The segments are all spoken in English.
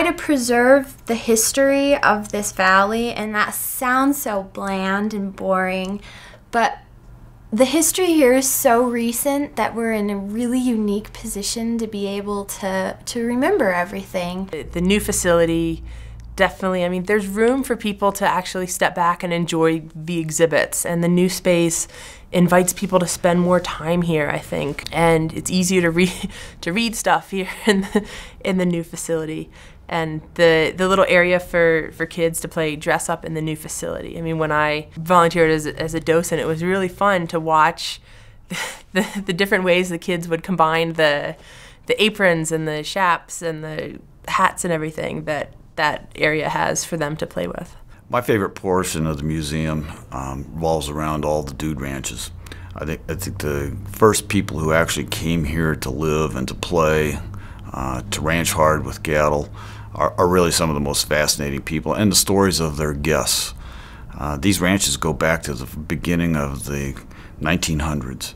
to preserve the history of this valley, and that sounds so bland and boring, but the history here is so recent that we're in a really unique position to be able to remember everything. The new facility, definitely, I mean, there's room for people to actually step back and enjoy the exhibits, and the new space invites people to spend more time here, I think, and it's easier to read stuff here in the new facility. And the little area for kids to play dress up in the new facility. I mean, when I volunteered as a docent, it was really fun to watch the different ways the kids would combine the aprons and the chaps and the hats and everything that area has for them to play with. My favorite portion of the museum revolves around all the dude ranches. I think the first people who actually came here to live and to play, to ranch hard with cattle, are really some of the most fascinating people, and the stories of their guests. These ranches go back to the beginning of the 1900s,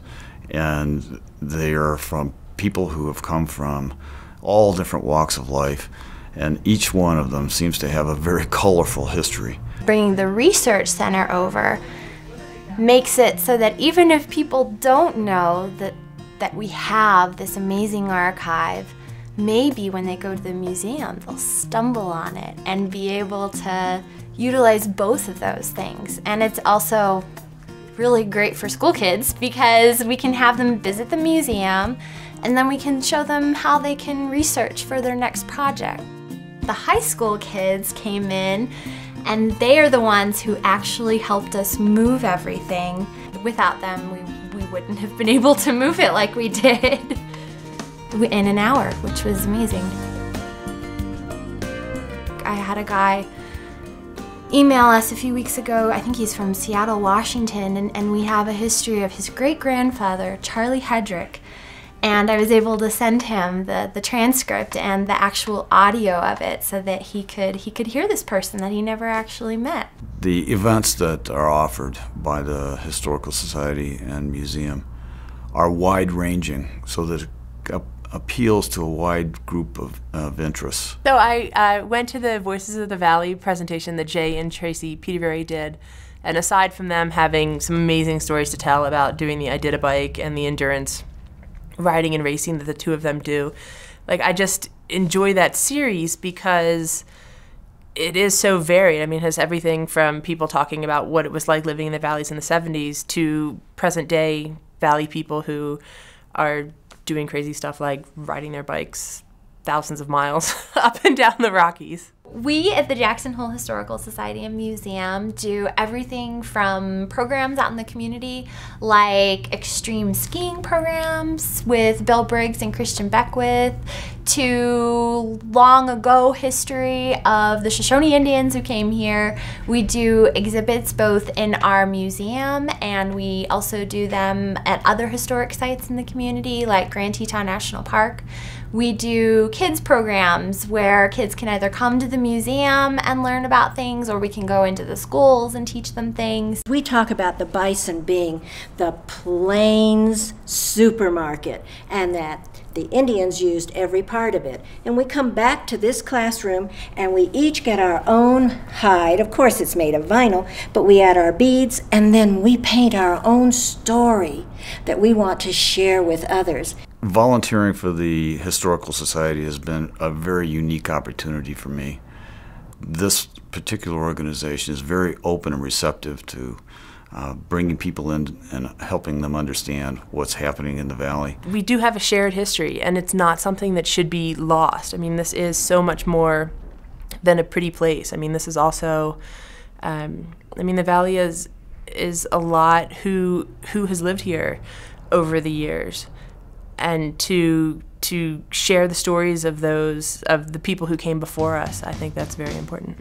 and they are from people who have come from all different walks of life, and each one of them seems to have a very colorful history. Bringing the research center over makes it so that even if people don't know that we have this amazing archive, maybe when they go to the museum, they'll stumble on it and be able to utilize both of those things. And it's also really great for school kids because we can have them visit the museum and then we can show them how they can research for their next project. The high school kids came in and they are the ones who actually helped us move everything. Without them, we wouldn't have been able to move it like we did. In an hour, which was amazing. I had a guy email us a few weeks ago. I think he's from Seattle, Washington, and we have a history of his great-grandfather, Charlie Hedrick, and I was able to send him the transcript and the actual audio of it so that he could hear this person that he never actually met. The events that are offered by the Historical Society and Museum are wide-ranging, so that it appeals to a wide group of interests. So I went to the Voices of the Valley presentation that Jay and Tracy Peterberry did, and aside from them having some amazing stories to tell about doing the Iditabike and the endurance riding and racing that the two of them do, like, I just enjoy that series because it is so varied. I mean, it has everything from people talking about what it was like living in the valleys in the 70s to present day valley people who are doing crazy stuff like riding their bikes thousands of miles up and down the Rockies. We at the Jackson Hole Historical Society and Museum do everything from programs out in the community like extreme skiing programs with Bill Briggs and Christian Beckwith, to long ago history of the Shoshone Indians who came here. We do exhibits both in our museum and we also do them at other historic sites in the community like Grand Teton National Park. We do kids programs where kids can either come to the museum and learn about things, or we can go into the schools and teach them things. We talk about the bison being the plains supermarket and that the Indians used every part of it. And we come back to this classroom and we each get our own hide. Of course it's made of vinyl, but we add our beads and then we paint our own story that we want to share with others. Volunteering for the Historical Society has been a very unique opportunity for me. This particular organization is very open and receptive to bringing people in and helping them understand what's happening in the valley. We do have a shared history, and it's not something that should be lost. I mean, this is so much more than a pretty place. I mean, this is also, I mean, the valley is a lot who has lived here over the years. And to share the stories of the people who came before us, I think that's very important.